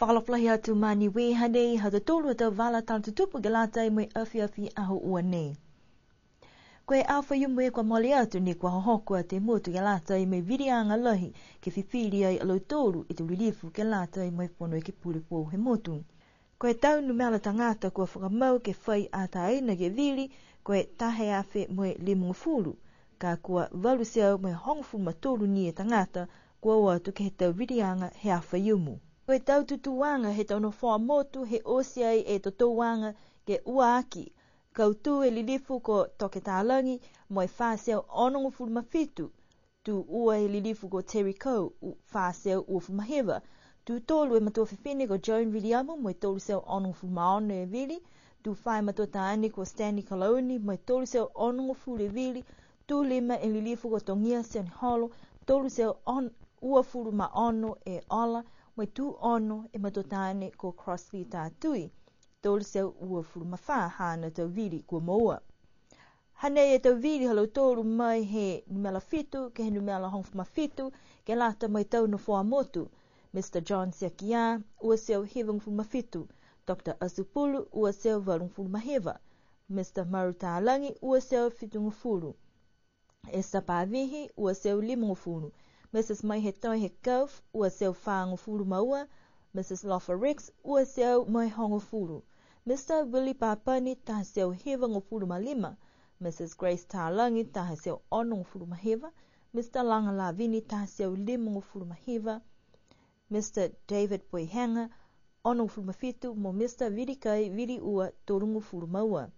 Whakaloflahi atu mani wehane, hata tolu ata wala tala tutupu galata mo afi aho ua ne. Koe awha yumwe kwa mole atu ni kwa hohoko a te motu galata me virianga lahi ke whiwhiri ai alo tolu i te rilifu galata mo pono e ke pule po he motu. Koe tau numela tangata kua whakamau ke whai a taina ke vili, koe tahe awhe mo limungu fulu, ka kua walu seo mo hongfu ma tolu ni e tangata kua watu ke he tau virianga he awha yumu. Koe tau tutuanga he tau no wha motu he osiai e to tauanga ke uaki. Kau e lilifu ko toke tālangi mo e whāseo onongo fulu mawhitu. Tu ua he lilifu ko Terry Coe whāseo uofu mahewa. Tu tolu e matua whiwhine ko Joan Viliamu mo e tolu seo onongo fulu maono e vili. Tu whai matua tāani ko Stanley Kaloni mo e tolu seo onongo fulu e vili. Tu lima e lilifu ko Tongia seo ni holo. Tolu seo ua fulu maono e ola. Mo tu ono e matotane ko Crossley tātui. Tolu seo ua fulu mawha hana tau vili kua moua. Hane e tau vili halo tolu mai he numela fitu, ke he numela hongfu mawhitu, ke lata mai tau no wha motu. Mr. John Sekia, ua seo hewang fulu mawhitu. Dr. Asupulu, ua seo walung fulu mahewa. Mr. Maru Tālangi, ua seo fitungu fulu. Esther Pavihi, ua seo limungu fulu. Mrs. Mai he toi he kauf, ua seo whaangu fulu maua. Mrs. Loffa Ricks, ua seo mai hongo fulu. Mr. Willie Papani, taha seo hewango fulu malima. Mrs. Grace Tālangi, taha seo onongo fulu mahewa. Mr. Langa Lavini, taha seo limungo fulu mahewa. Mr. David Boihanga, onongo fulu mawhitu, mo Mr. Virikai, viri ua torungu fulu maua.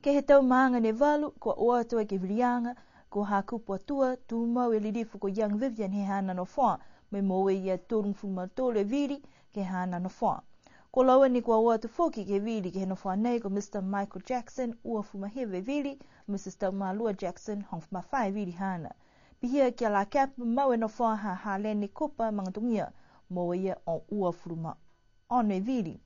Ke he tau maanga ne walu, kua oa toa ke virianga, ko hakupu atua, tu mau e lirifu ko Young Vivian he hana no wha, me moe ia torung fuma tole viri ke hana no wha. Ko laua ni kua oa tu foki ke viri ke he no wha nei ko Mr. Michael Jackson, ua fuma hewe viri, Mrs. Taumalua Jackson, hong fuma whae viri hana. Pihia kia la keapa mau e no wha ha haleni kopa mangatungia, moe ia o ua fuma one viri.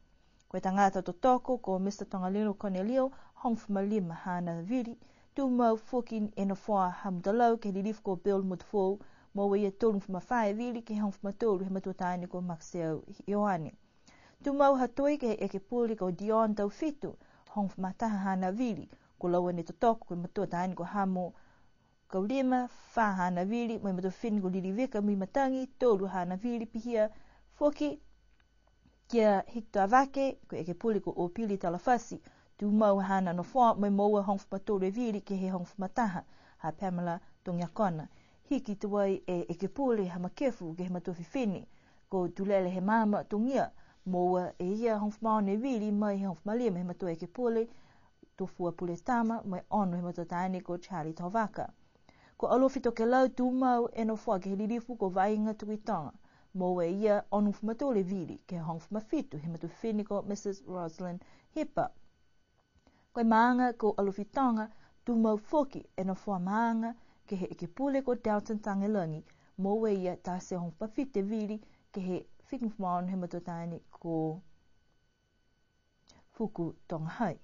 Koe tangata to toko ko Mr. Tongalilo Cornelio, hong fuma lima hana viri, tu mau foki e no wha hamdalau ke lirifu ko Bill Mutfou, mo ia tolu fuma whae vili ke hong fuma tolu he matuataini ko Maxeo Ioane. Tu mau hatoi ke eke puli ko Dion tau fitu, hong fuma taha hana vili, ko laua ne totoko ko matuataini ko hamo kau lima, wha hana vili, mo matuafini ko lirivika mi matangi, tolu hana vili pihia, foki kia hikto avake, ko eke puli ko Opili Talafasi, tu mau hana no wha, mo moua hong fuma tolu vili ke he hong fuma taha, ha Pamela Tongiakona. Hiki tuai e eke pule ha makefu ke he matuawhiwhine, ko tulele he mama tungia, moa e ia hongfmaone vili mai he hongfmalima he matua eke pule, tofua pule tama, mai ono he matutaani ko Charlie Tovaka. Ko alofito ke lau tu mau e no wha ke he lirifu ko vainga tuitonga, moa e ia ono fumatole vili ke he hongfmafitu he matuawhiwhine ko Mrs. Rosalind Hipper. Koe maanga ko alofitonga, tu mau foki e no wha maanga, ke he eke pule ko Downton Tangelangi, mo ia ta se hong pafite vili ke he whikingwhaon he matotani ko Fuku Tonghai.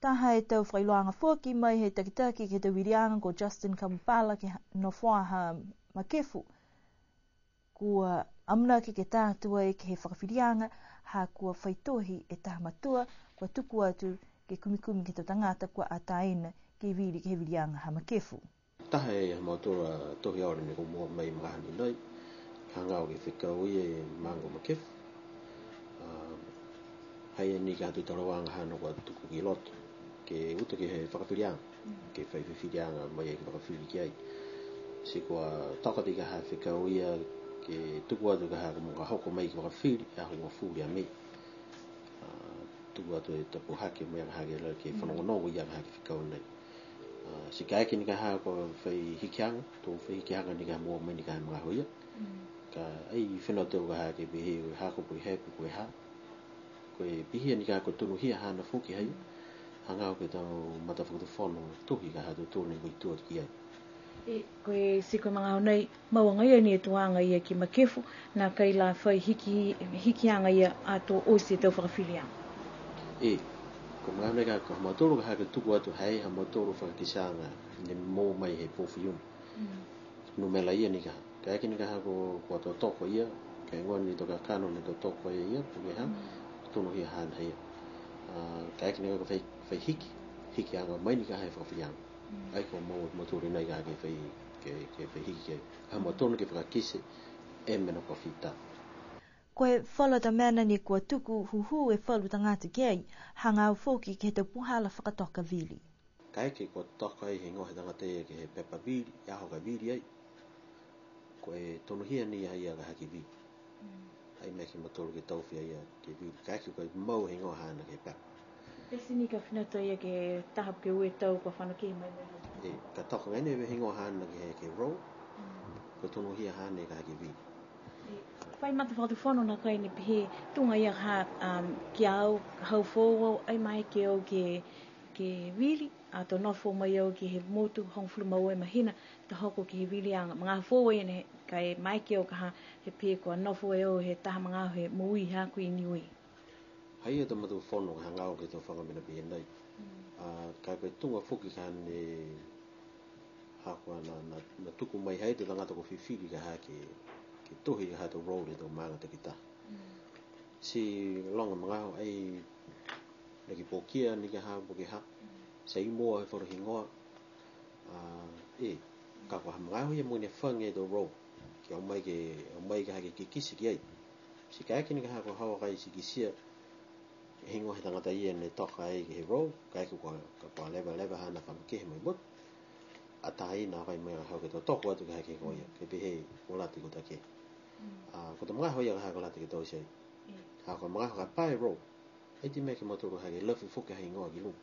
Taha e tau whailoanga foki mai he takitaki ke te wirianga ko Justin Kampala ke no whaha makefu. Kua amna ke tātua e ke he whakawhirianga ha kua whaitohi e taha matua kua tuku atu ke kumikumi ke tangata kua ataina ke viri ke he virianga ha makefu. Taha e hamatora tohi aore ni ko mua mai mahani nei, hangau ke whikau e mango makefu. Hai e ni ka hatu tarawanga hana kua tuku ki loto, ke uta ke he whakawhirianga, ke whaiwhirianga mai e ke whakawhiri ki ai. Si kua takati ka ha whikau ia ke tuku atu ka ha ka hoko mai ke whakawhiri, a honga furi a mei. Tuku atu e tapu hake mai a hake la ke whanongonongo ia ka hake whikau nei. Si ka eke ni ka haa ko whai hikianga, tō whai hikianga ni ka mua mai ni ka mga hoia. Ka ei whenau tau ka haa ke bihi ui haa ko pui hepu koe haa. Koe bihi ni ka ko tunu hia haa na whuki hai. Hangau ke tau matafukutu whono tuhi ka haa tu tūne koi tuat ki ai. Koe si koe mga honei mauanga ia ni e tuanga ia ki makefu na kai la whai hikianga ia ato oise tau whakawhirianga. Ko mga honei ka hamatoro ka haa ke tuku atu hai hamatoro whakakisanga ni mō mai he pōwhiun. Numela ia ni ka haa. Ka eke ni ka haa ko ato toko ia Kaya ngoni to ka kano ni to toko ia puke ha tunu hi han hai. Kaya kini ka fai hiki anga mai ni ka hai whakawhiang. Ai ko mo turi nei ka ke fai hiki ke ha mo tonu ke whakakise e mena ko whita. Koe whalata mana ni kua tuku huhu e whalu tangata kei, hanga au whoki ke te puhala whakatoka vili. Kaya ke ko toka ai he ngohe tangata ia ke he pepa vili, ia hoka vili ai. Koe tonu hia ni ai aga haki vili. Ai meki matoro ke tauwhia ia ke vili. Kaya ke koe mau he ngoha ana ke pepa. Pesi ni ka whinato ia ke tahap ke ue tau ka whanake mai mai. Ka toka ngai newe he ngoha ana ke roll. Ko tonu hia hane ka haki vili. Whai mata whatu na kai ni pihe tunga ia ha ki au hau fōwau ai mai ke au ke vili a to nofo mai au ki he motu hongfulu mau e mahina ta hoko ki he vili anga mga fōwau ene kai mai ke au ka ha he pihe kua nofo e au he taha mga he mui haku i niui. Hai e ta matu whono ka ngao ke tō whangamena pihe nei. Kai koe tunga whuki ka ne hakua na tuku mai hei te tangata ko whiwhiri ka ha ke tohi ka ha to roll e tō maanga te kita. Si longa mga ho ai naki pōkia ni ka ha poke ha. Sa i mua he whoro hingoa. Ka kua ha mga ho ia mwene whange tō roll. Ki au mai ka ha ke kikisi ki ai. Si ka eke ni ka ha kua hawa kai si kisia hingo he tangata ia ne toka ai ke he roll. Ka eke kua lewa hana whamakehe mai mut. A tahi nā kai mai hau ke tō toko atu ka ha ke koia. Ke pehe o lati ko ta ke. Ko ta mga ho ia ka ha ko lati ke tō sei. Ha ko mga ho ka pae roll. E ti mea ke matoro ha ke lawhi whuke ha ingoa ki lu.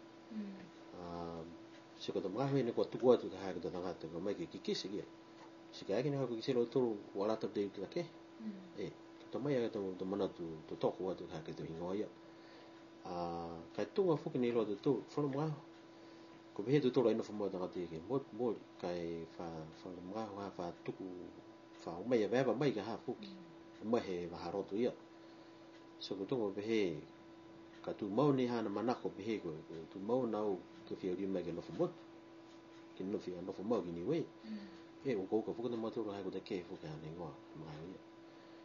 Si ko ta mga ho ia ne kua tuku atu ka ha ke tō tangata ko mai ke kikisi kia. Si ka eke ni hau ke kiselo tōru o lata ptei tu ta ke. Ta mai ake tō mana tō toko atu ka ha ke tō ingoa ia. Kai tunga whuke ni loa tō whanu mga ho. Ko pehe tu tōra ina whamua tangata ke mōri kai whanu mga ho ha wha tuku wha umei a wewa mai ka ha whuki mai he waharoto ia. So ko tunga pehe ka tu mau ni hana manako pehe ko tu mau nau ke whia uri mai ke nofu mot ke nofu mau ki niwe uka whukata matoro hai ko te ke whuke hana ingoa mga ho ia.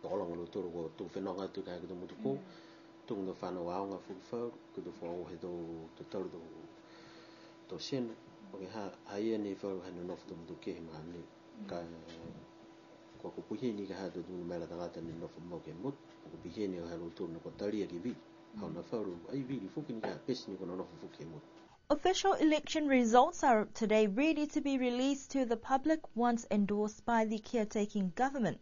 Olanga lo toro ko tu whenonga tu ka hai ko te mutu ko tunga whanau aonga whuki whau ko tu whao he tō tauru tō sena ok ha ia ni whau hana nofu tō mutu ke he mga ni ka kua ko puhi ni ka ha tō tūna maila tangata ni nofu mau ke mut ko puhi ni ka ha lo tōna ko taria ki vi hau na whau ai vi whuki ni ka pesi ni ko na nofu whuki mut. Official election results are today ready to be released to the public once endorsed by the caretaking government.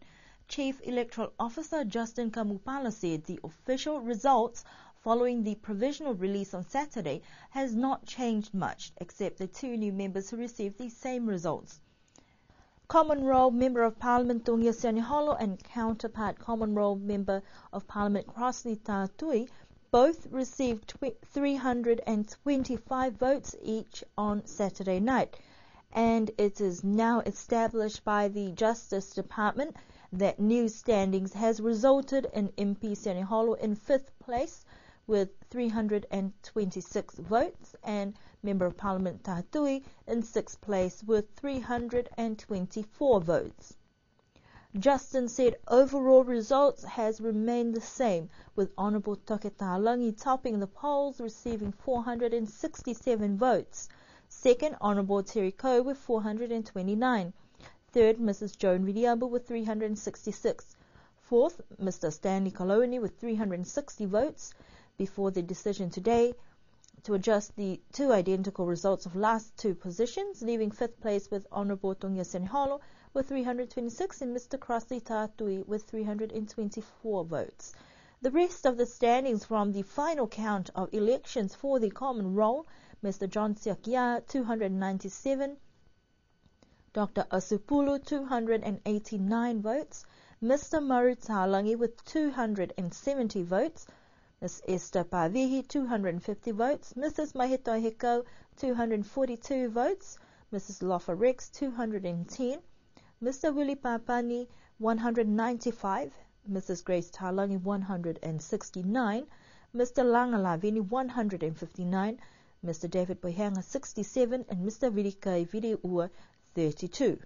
Chief Electoral Officer Justin Kamupala said the official results following the provisional release on Saturday has not changed much, except the two new members who received the same results. Common Roll Member of Parliament Tungia Sianiholo and counterpart Common Roll Member of Parliament Crossley Tātui both received 325 votes each on Saturday night, and it is now established by the Justice Department that new standings has resulted in MP Sianiholo in 5th place with 326 votes and Member of Parliament Tātui in 6th place with 324 votes. Justin said overall results has remained the same, with Honourable Toke Tahalangi topping the polls, receiving 467 votes. Second, Honourable Terry Coe with 429. Third, Mrs. Joan Ridiamba with 366. Fourth, Mr. Stanley Coloni with 360 votes. Before the decision today to adjust the two identical results of last two positions, leaving 5th place with Honourable Tungia Sianiholo with 326 and Mr. Crossley Tātui with 324 votes. The rest of the standings from the final count of elections for the Common Roll: Mr. John Siakia 297, Dr. Asupulu 289 votes, Mr. Maru Tahalangi with 270 votes, Ms. Esther Pavihi 250 votes, Mrs. Mahito Heko 242 votes, Mrs. Lofa Rex 210, Mr. Willie Papani 195, Mrs. Grace Tahalangi 169, Mr. Langalavini 159, Mr. David Boihanga 67, and Mr. Virikai Viriua 32.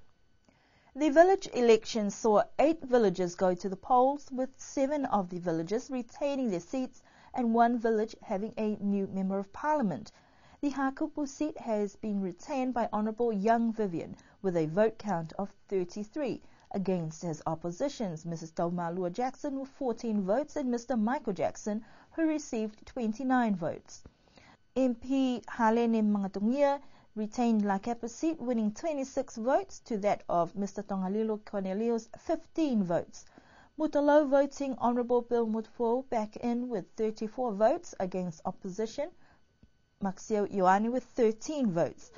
The village election saw 8 villages go to the polls, with 7 of the villages retaining their seats and 1 village having a new Member of Parliament. The Hakupu seat has been retained by Honourable Young Vivian with a vote count of 33 against his oppositions, Mrs. Taumalua Jackson with 14 votes and Mr. Michael Jackson, who received 29 votes. MP Halene Mangatungia retained La Kapa seat, winning 26 votes to that of Mr. Tongalilo Cornelius 15 votes. Mutalo voting Honourable Bill Mutfo back in with 34 votes against opposition, Maxio Ioane with 13 votes.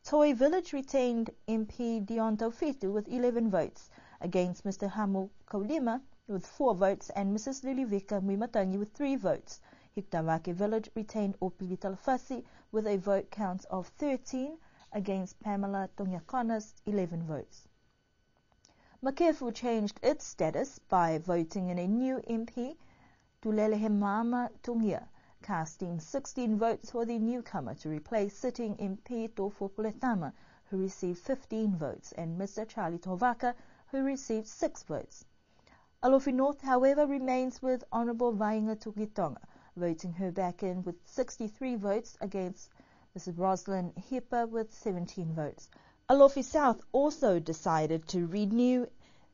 Toi Village retained MP Dion Taufitu with 11 votes against Mr. Hamu Kaulima with 4 votes and Mrs. Lilivika Mwimatangi with 3 votes. Hiktarake Village retained Opili Talafasi with a vote count of 13 against Pamela Tongiakona's 11 votes. Makefu changed its status by voting in a new MP, Tulelehemama Tungia, casting 16 votes for the newcomer to replace sitting MP Tofo Puletama, who received 15 votes, and Mr. Charlie Tovaka, who received 6 votes. Alofi North, however, remains with Honourable Vainga Tukitonga, voting her back in with 63 votes against Mrs. Roslyn Hipper with 17 votes. Alofi South also decided to renew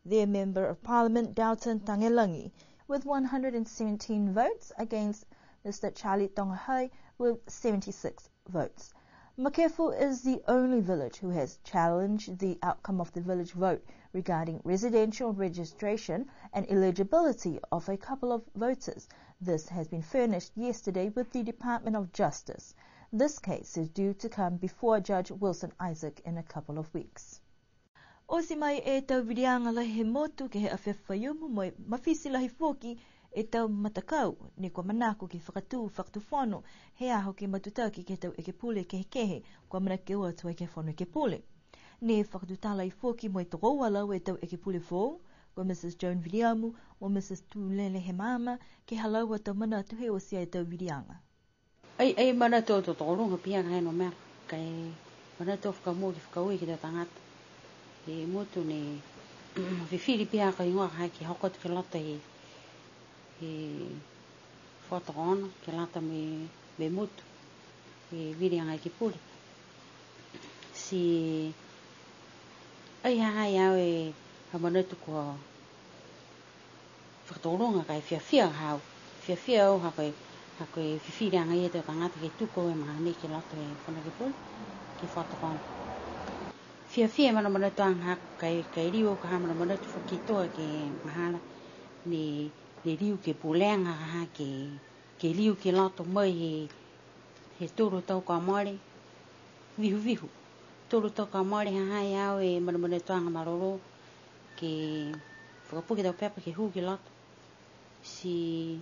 their Member of Parliament, Dalton Tangelangi, with 117 votes against Mr. Charlie Tongahai with 76 votes. Makefu is the only village who has challenged the outcome of the village vote regarding residential registration and eligibility of a couple of voters. This has been furnished yesterday with the Department of Justice. This case is due to come before Judge Wilson Isaac in a couple of weeks. O si mai e tau virianga lahi he motu ke he awhewhaiumu moi mawhisi lahi fōki e tau matakau ni kua manako ki whakatuwhono he aho ki matutaki ke tau eke pule kehe kua mana ke ua tua ke whono ke pule. Ne whakatutala I fōki moi toroa lau e tau eke pule fō, kua Mrs. Joan Viliamu o Mrs. Tulele he mama ke halau a tau mana tuhe o sia e tau virianga. Ai mana tō tōronga pia kai no mea, kai mana tō whakamua ki whakaui ki tō tangata. E motu ne whiwhiri pia ka ingoa kai ki hokot ke lata whātaka ke lata me motu, e virianga ki puri. Si ai hai au e ha mana tō kua whakatoronga kai whiawhia hau, whiawhia au hakai koe whiwhirianga I e tō tangata ke tuko e maha ne ke lato e whana ke puli, ke whātakona. Whiawhia mana tuanga kai riu ka ha mana tu whakitoa ke mahana ne riu ke pulenga ha ke riu ke lato mai he toro tau ka maare, vihu. Toro tau ka maare ha hai au e mana tuanga maroro ke whakapuki tau pepa ke hu ke lato. Si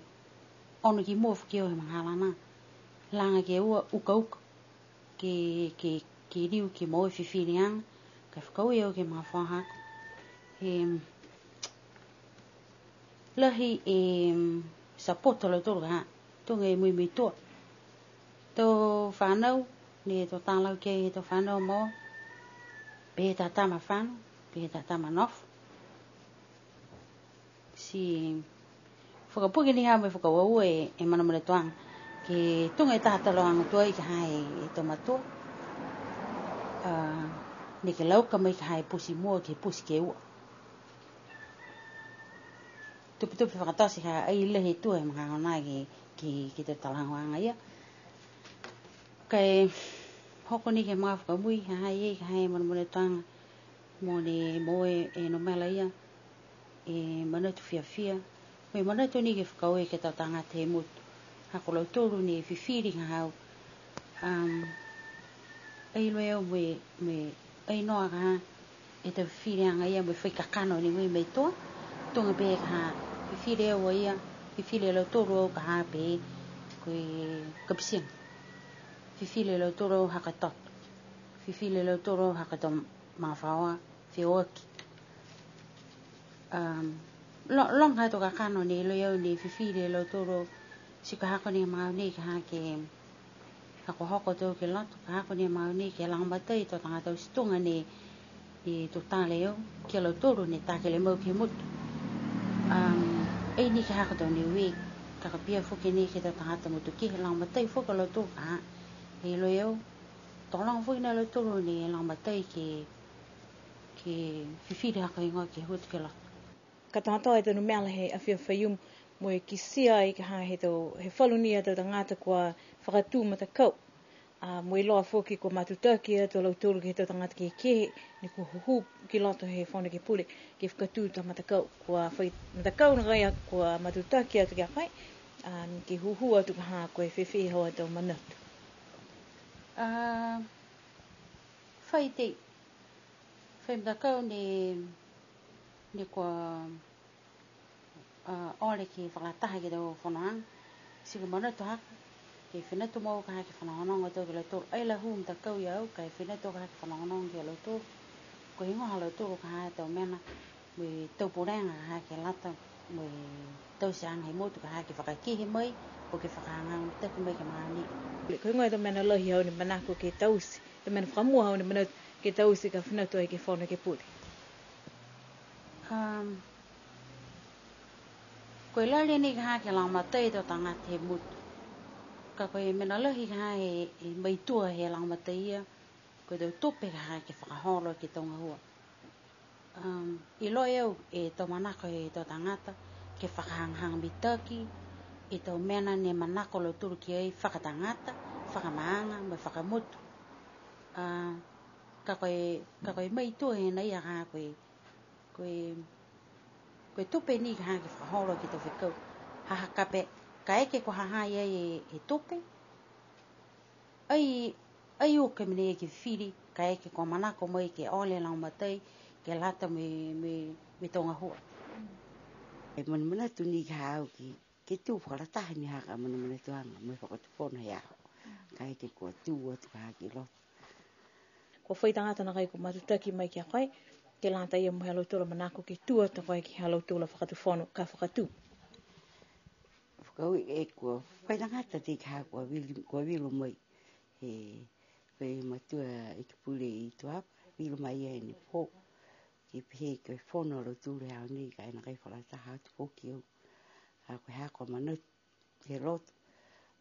ono ki mua whakeo he mahalana. Langa ke ua uka ke riu ke moe whiwhirianga. Kai whakaui au ke mga whahako. Lahi sapota lau toro ha. Tonga e mui toa. Tō whanau, ne tō tālau ke he tō whanau moa. Pehe tā tama whanau, pehe tā tama nofu. Si whakapuki ni hao me whakawau e mana tuanga. Ke tunga e tātalo anga tua I ka hae e tō matua. Ne ke lauka mai ka hae pusi mua ke pusi ke ua. Tupi whakatasi ka ai lehe tua e mga ngai ki te talangwanga ia. Kai hoko ni ke mga whakamui ka hae ka hae mana tuanga. Mo ne moe e no mela ia. E mana tu whiawhia. Me mana tu ni ke whakaue ke tau tanga te mutu. Hako lau toru ni whiwhiri ngā hau. Ei loe au me ei noa ka ha. E tau whiwhiri anga ia me whaikakano ni me toa. Tonga pe ka ha. Whiwhiri au ia. Whiwhiri lau toru au ka ha pe. Koe kapisiang. Whiwhiri lau toru au haka totu. Whiwhiri lau toru au haka tau mawhaoa. Whioaki. Long hai to ka kano ni lo yau ni whiwhiri lau toro si ka hako ni mau ni ka hake hako hoko tau ke lato ka hako ni mau ni ke langmatai to tanga tau situnga ni i to ta leo ke lo toro ne ta ke le mo ke mut ai ni ka ha do ni wi ka pia fo ke ni ke ta ta mo to ki lang ma tai fo ka lo to ka e lo yo to lang fo ina lo toro ni lang ma tai ke fifi ha ka inga ke hut ke la ka tata e tonu mea he a whiawhaium mo e ki sia i ka he whaluni a tau tangata kua whakatū mata kau. Mo e loa whoki kua matutaki a tau lautoro ki he tau tangata ki kehe ni kua huhu ki loto he whana ki pule ki whakatū ta mata kau. Kua whai mata kau na gai a kua matutaki a tu kia whai ki huhu a tu ka haa kua e whewhi hoa tau manatu. Whai te whai mata kau ni kua ole ki whakataha ki tau whanang siku manatu haka ki whinatu mau ka haki whanangonong o tau ki lautor ai la huu mta kau iau ka whinatu ka haki whanangonong ki lautor ko hingoha lautor ka haki tau mena mui tau purenga ka haki lata mui tau siang hei motu ka haki whakakihi mai po ki whakahangang taki mai ki maani ko hingoha tau mena lohi hau ni manako ki tausi tau mena whamua hau ni manatu ki tausi ka whinatu ai ki whana ki pule koe lali ni ka hake lang matai to tanga te mutu. Ka koe mena lahi ka hake e maitua he lang matai ia, koe tau tope ka hake whakaholo ki taunga hua. I loe au e tau manako e tau tangata, ke whakahanghang mitaki, e tau mena ne manako lo turu ki ai whakatangata, whakamaanga, me whakamutu. Ka koe maitua he nei a ka koe tupe ni ka hake whakaholo ki tau whikau. Haha kape, ka eke ko haha ia e tupe. Ai o ke mene ke whiri, ka eke ko manako mai ke ole lang matai, ke lata me tonga hua. E mana tu ni ka hau ke tu whakarataha ni haka mana tuanga, mai whakatupona hea. Ka eke ko tu atu ka hake lo. Ko whai tangata na kai ko matutaki mai ki a kai, ke lata ia mo halo tula manako ki tua ta koe ki halo tula whakatufono ka whakatū. Whakau e kua whaitangata te ka kua wilo mai. He whai matua e ki pule i tuapa, wilo mai e ni pō. Ki pihe koe whono lo tūre hao ni ka ena kai whalataha atu pōki au. Ha koe hako manut he loto.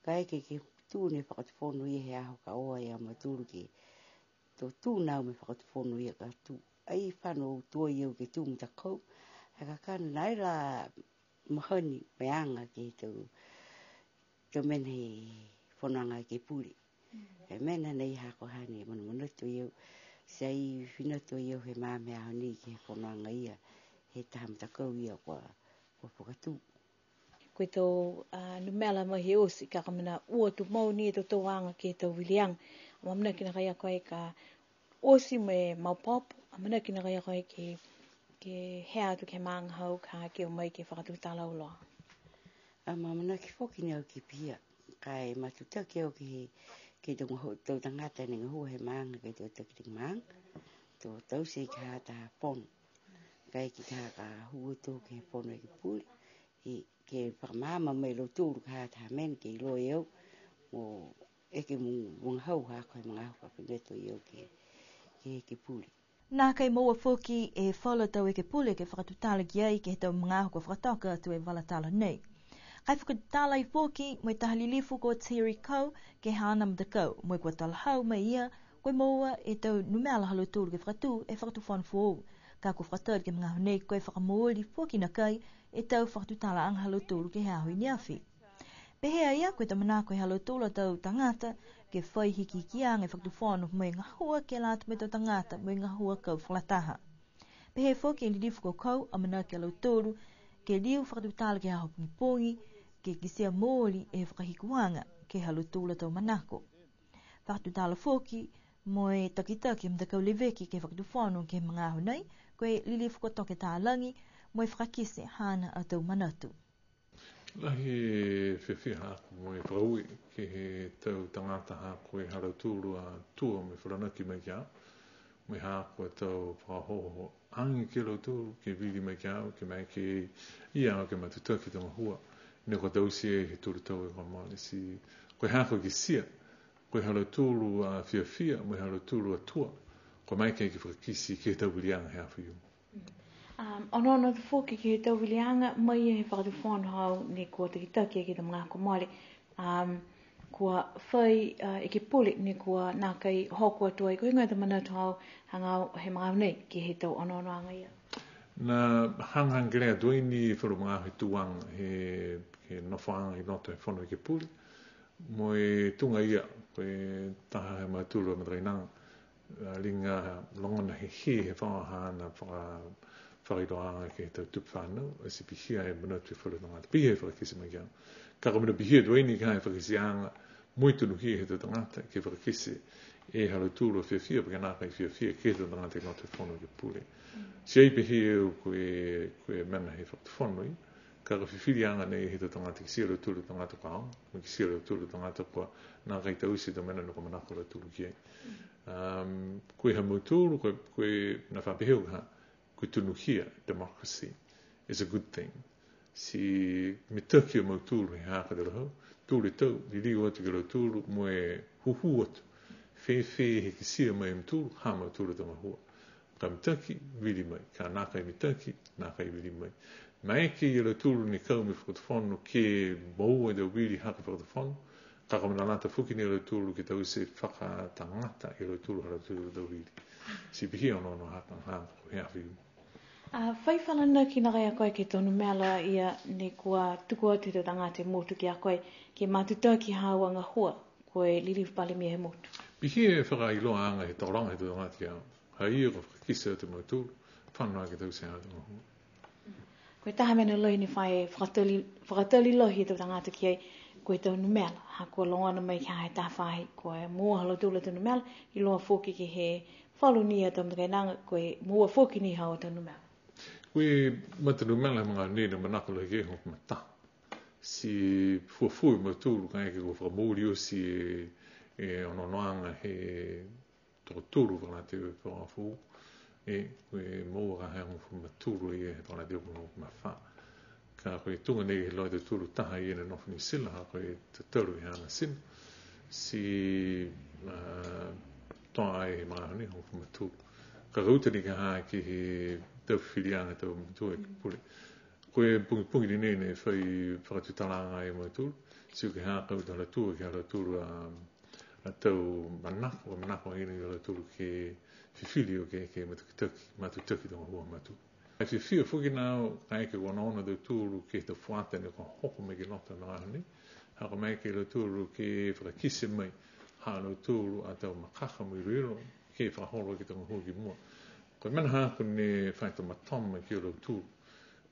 Ka eke ke tūne whakatufono ia he aho ka oa ia maturu ki tō tūnau me whakatufono ia ka tū. Ai whano tua iau ke tū mta kau, haka kāna nai la mahani me anga ke tau mena he whananga ke puri. He mena nei hako hane manatu iau, sei whinato iau he māme aho ni ke whananga ia, he taha mta kau ia kua whakatū. Koe tau numela mai he osi, ka kamena ua tu mau ni e tau anga ke tau wiliang. Mamana kina kai a koe ka osi me maupopo, amana kina kai a koe ke hea tu ke maanga hau ka ke o mai ke whakatutala uloa. Mamana ki whoki ni au ki pia, kai matutaki au ke tau tangata ni ngahua he maanga ke tau takiti maanga, tau se ka hata pono, kai ki ka hua tō ke pono e ki puli, ke whakamama mai lo tūru ka hata men ke i loe au, o eke mga hau hako e mga hau ka pineto i au ke puli. Nā kei maua whoki e whala tau e ke pule ke whakatutala ki ai ke he tau mga ahu ko whakataka atu e walatala nei. Kai whakatutala i whoki mo i tahalilifu ko Terry Kau ke hana mtakau mo i kua talahau mai ia koe maua e tau numela halo tūru ke whakatū e whakatufanu fōu. Ka ko whakatala ke mga ahu nei koe whakamoori whoki na kai e tau whakatutala ang halo tūru ke hea hui niawhi. Pehea ia koe tamana koe halo tūla tau tangata ke whai hiki ki ang e whakatufonu mo i ngahua ke lata me tau tangata mo i ngahua kau whalataha. Pehe whoki e lidifu ko kau amana ke halo tūru ke liu whakatutala ke haho pungi ke kisia mōri e whakahikuanga ke halo tūla tau manako. Whakatutala whoki mo e takitaki mtakau leveki ke whakatufonu ke mga ahu nei koe lidifu ko toke tālangi mo e whakakise hana a tau manatu. Lahi whiwhia haku mo e whaui ke he tau tangata haku e haro tūru a tua me wharanaki mai kia. Me haku e tau whakahoho angi ke lo tūru ke vili mai kia ke mai ke ia ke matutaki tanga hua. Ne ko tausi e he tūru tau e whamani si koe haku ki sia. Koe haro tūru a whiwhia mo e haro tūru a tua. ko mai ke whakakisi ke tau wilianga hea whiu. Ono te fōki ke tau wilianga, mai he whakatu whānu hau ne kua te kitaki ke te mga komare. Kua whai e ke puli ne kua nā kai hoko atua i koe ngai te manatu hau hanga he mga nei ke he tau ono anga ia. Na hanghang grea doini wharu mga he tuang he nofanga i noto he whono i ke puli. Mo e tunga ia, koe taha he mautulu a matrainanga. Ringa longona he he whangahana whakairoanga ke tau tupu whanau, a si pihia e manatu e wharu ngā te pihe whakakisi mai kia. Ka kamina pihia doini ka he whakakisi anga, muitunu hi he tau tangata ke whakakisi e haluturu whiawhia, pake nā kai whiawhia ke tau tangata i noto e whono i ke puli. Si ei pihia eu koe mena he whakatawhanui, ka whiwhiri anga nei he tau tangata ki siaro tūru tangata kao, ki siaro tūru tangata kua nā kai tausi tau mena nuka manako la tūru ki ei. Koe ha mautūru, koe na whapeheu ha, koe tunuhia, democracy, is a good thing. Si me taki o mautūru he haka te rahau, tūre tau, li liu atu ki tūru, mo e huhu atu. Whē he ki sia mai mautūru, ha mautūru tanga hua. Ka mitaki, wili mai. Ka nākai mitaki, nākai wili mai. Mai ke i tūru ni kau me whakatawhanu ke maua i wili haka whakatawhanu, ka kamana nata whuki ni tūru ki tau se whakatangata i tūru hara tūru da wili. Si pihi ono haka hanga hea whiu. Whai whanana ki nā gai a koe ke tonu meala ia ne kua tuku atu te tangata motu ki a koe ke mātutua ki hāwanga hua koe lili pale mea he motu. Pihi e whakailoa anga he tauranga he te tangata ki a hai ia ko whakakisa te mautūru, whanua ki tau se hātanga hua. Koe taha mena lohi ni whae whakatali lohi te tangata ki ai koe tonu meala. Ha kua longana mai ki hae tawhahi koe mua halotula tonu meala i loa whoki ki he whalu ni a tamu kai nanga koe mua whoki ni hao tonu meala. Koe matanu mela mga nena manako la ke hok mata. Si fuafui mautūru kai ke ko whakamōri o si e ononoanga he tōturu whana te whaafu. Koe mōa ka hea ngofu matūru i e whana te hok mawha. Ka koe tunga nei he loi te tūru taha i ena nofu ni sila ha koe te taru i hana sila. Si toa ai he mga hane ngofu matūru. Ka rautani ka haa ki he tau whirianga tau matua e pule. Koe pungi ni nene whakatutalanga e mauturu. Siu ke haa kau tala tua ki hala turu a tau manako hina i hala turu ke whiwhiri o ke matutaki tonga hua matu. Ai whiwhia whuki nāo kai ke wanaona tau turu ke te whuata ne ka hoko me ke nota nā hane. Haka mai ke hala turu ke whakakise mai hala turu a tau makaka mai riro ke whakahoro ki tonga hua ki mua. Koe mena hāko ne whaita matama ki o rau tūru.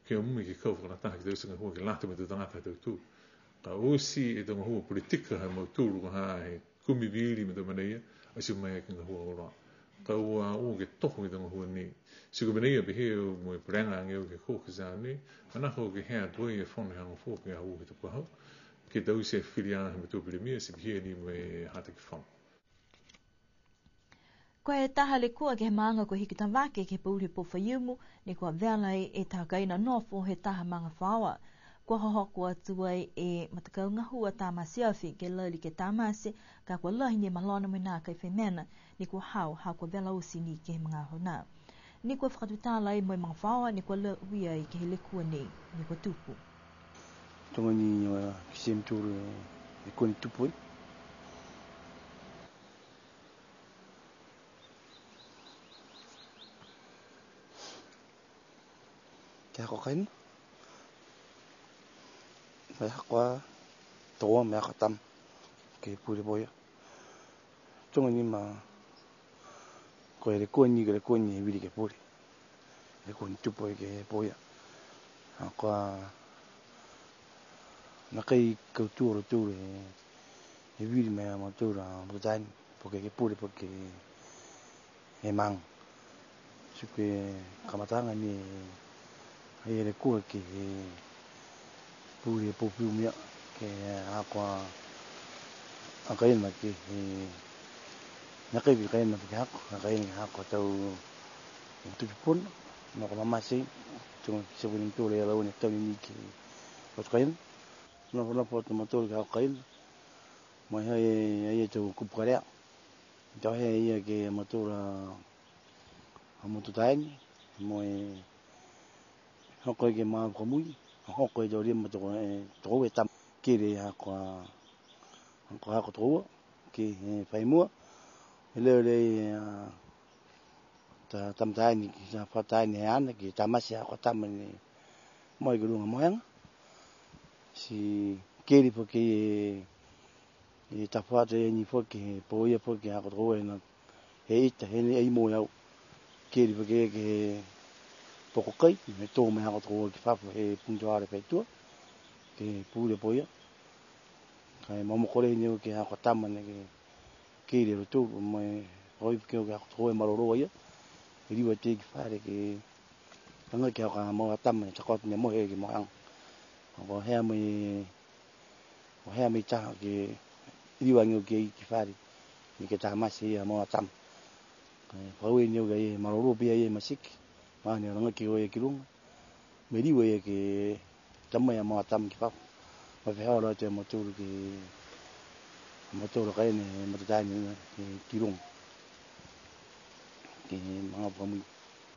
Ke o mui ki kau whakanataha ki tau singa hua ki lata me te tangata tau tūru. Ka osi e tonga hua politika hai mau tūru ka haa he kumi viri me tau maneia, a siu mai ki ngā hua ora. Ka ua o ke toko ki tonga hua ni. Siu ka maneia behe o mui pranga ngeo ke kō ki zā ni, manako ke hea doi e whone hanga fō ki a hua ki tuku hau. Ke tau se whiriana he matua pirimia, si behe ni me hata ki whanu. Koe e taha le kua ke he maanga ko hiki tamwake ke pauri po whaiumu, ne kua vealai e tākaina nofo he taha manga whawa. Kua hohoko atuai e matakau ngahua tāmasi awhi ke laili ke tāmasi, ka kua lahi ni malona mai nā kai whemena, ne kua hau kua vela usi ni ke he mga hona. Ne kua whakatutālai mai mga whawa, ne kua le uia i ke he le kua ne kua tupu. Tonga ni kisim tūru e kua ni tupu. Ke hako kaina. Mai hakoa toa me hako tam ke pure boia. Tonga ni ma koe le kua ni he wiri ke pure. Le kua ni tupu ke boia. Hakoa na kai kautura tūre he wiri me a matura mutaini poke ke pure poke he mang. Suke kamatanga ni ai le kua ke puri po pumia ke aqua akaina ke nakai bi kaina ke hako akaina hako tau tu pun no ko mama sei tu se vin tu le la une tau ni ke pot kaina no pot motor ke kaina mai ai tu kuparea tau he ia ke motor Amotu taini, moe hoko ke maa komui, hoko e dori ma toko e tam kere hako toko ke whaimua. E leo ta tam taini, ta whataini e ana ki tamasi hako tamani moe ke runga moeanga. Si kere po ke e ta whata e ni po ke po ia po ke hako toko e na he ita he e mo au kere po ke poko kai, me tō me hako toko ki whapu he puntuare peitua, ke pūre po ia. Kai mamokore ni o ke hako tamane ke kere roto, mai hoi ke o ke hako toko e maroroa ia, e riwa te ki whare ke anga ke hako maua tamane, takot me mohe ke moanga. Ko hea mai taha ke riwa ngi o ke ki whare, ni ke tamasi ia maua tam. Kai whaue ni o ke maroroa pia ia masiki, Mane ranga ki oe ki runga. Me riwa e ke tamai a maa tam ki whapu. Ma whihao rao te maturu ki maturu kai ne matutaini ki runga. Ki mga pamui.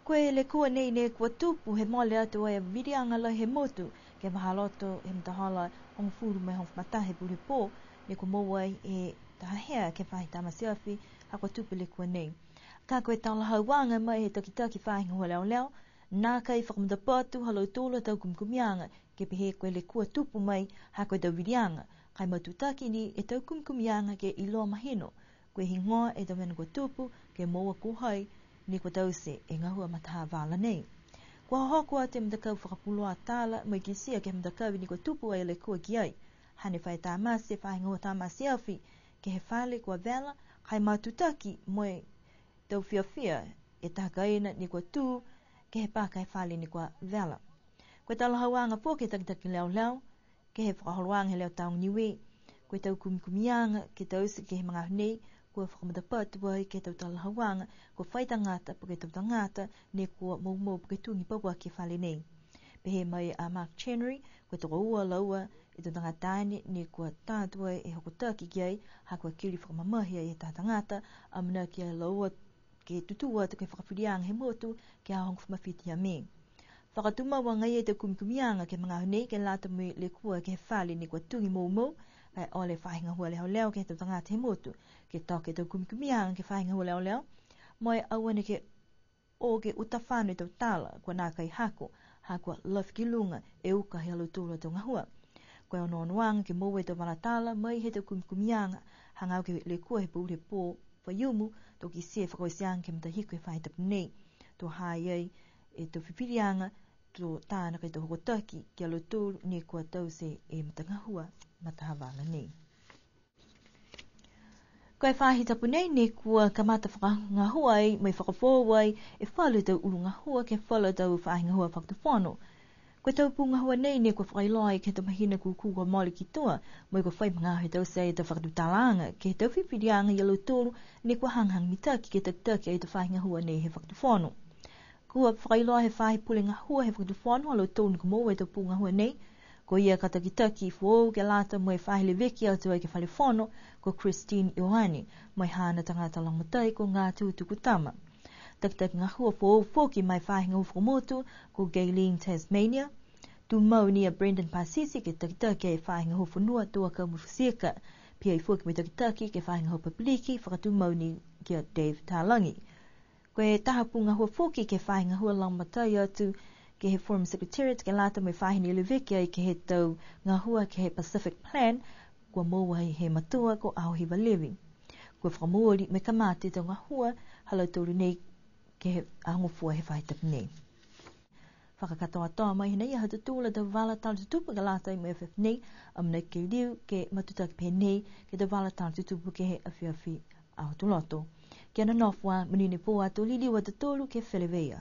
Koe le kua nei ne kua tupu he mole atu ai a virianga lai he motu ke mahaloto he mtahala hong furu mai hong matahe puri pō ne kua mowai e tahahea ke whahi tamasiafi hako tupu le kua nei. Ka koe tala hauanga mai he takitaki whahinga hua leo leo, nā kai whakamudapatu halo tōla tau kumkumianga ke pehe koe le kua tupu mai ha koe tau virianga, kai matutaki ni e tau kumkumianga ke iloa mahino, koe hingoa e tau mena kua tupu ke moa kuhai ni kua tause e ngahua mataha wala nei. Kua hokua te mtakau whakapuloa tāla mai ki sia ke mtakau ni kua tupu ai le kua ki ai, hane whai tāmasi e whahinga hua tāmasi awhi ke he whale kua vela, kai matutaki moe tau whiawhia e tahakaina ni kua tū ke he pākai whale ni kua vela. Koe tala hauanga pō ke takitaki leo leo, ke he whakaholoanga he leo taong niwe, koe tau kumikumianga ke tau isi ke he mga nei, kua whakamudapatu wai ke tau tala hauanga, kua whaitangata po ke tau tangata ne kua mau po ke tungi paua ke whale nei. Pehe mai a Mark Chenery, koe toko ua laua e tau tangataini ne kua tātua e hokotaki ki ai, ha kua kiri whakamamahia e tātangata, amana ki ai laua ke tutua te koe whakawhirianga he motu ke a hong whamawhiti a me. Whakatumawa ngai e te kumikumianga ke mga honei ke lata mui le kua ke he whale ni kua tungi mou, kai ole whahinga hua leo leo ke tau tangata he motu, ke toke tau kumikumianga ke whahinga hua leo leo, moe awane ke o ke utawhanu tau tala kua nā kai hako, ha kua love ki lunga e uka he alutula tau ngahua. Koe ono onoanga ke moe tau malatala mai he tau kumikumianga, hangau ke le kua he pūre pō whaiumu, tō ki se whakoisianga ke mtahiku e whaitapu nei, tō hāiei e tō whipirianga, tō tāna kai tō hokotaki ki alutulu ni kua tause e mtangahua matahawala nei. Koe whahi tapu nei ne kua kamata whakangahua ai mai whakapōwai e whalu tau urungahua ke whalu tau whahingahua whakatawhono. Koe tau pungahua nei ne kua whakailoi ke tau mahina kukua moli ki toa, mai kua whai mga he tau se tau whakatutalanga ke tau whipirianga i alutulu ne kua hanghang mitaki ke taktaki ai tau whahingahua nei he whakatawhono. Kua whakailoi he whahi pulingahua he whakatawhono alutulu ni kumoa e tau pungahua nei, ko ia katakitaki fuou ke lata mai whahile veki au tu ai ke whalifono ko Christine Ioani mai hana tangata langmatai ko ngā tūtuku tama. Takitaki ngā hua fuou foki mai whahinga uwhakamotu ko Gayleen Tasmania, tu mau nia Brendan Pasisi ke takitaki ai whahinga uwhanua tua kaumufusiaka, pia i foki mai takitaki ke whahinga uwhapiliki whakatu mau ni kia Dave Talangi. Koe tahapunga hua foki ke whahinga hua langmatai atu ke he Forum Secretariat ke lata mai whahini iluveki ai ke he tau ngā hua ke he Pacific Plan kua mōwai he matua ko Aohiwa Levi. Kua whakamōri me kamate tau ngā hua halautoru nei ke he ahongofua he whaitapu nei. Whakakatoa toa mai hina ia hatutula tau wala tala tutupu ke lata i mo FF nei amna ke liu ke matutaki pe nei ke tau wala tala tutupu ke he awhiawhi ahotuloto. Kia na nofwa manini pō ato liliwa tatolu ke Whelewea.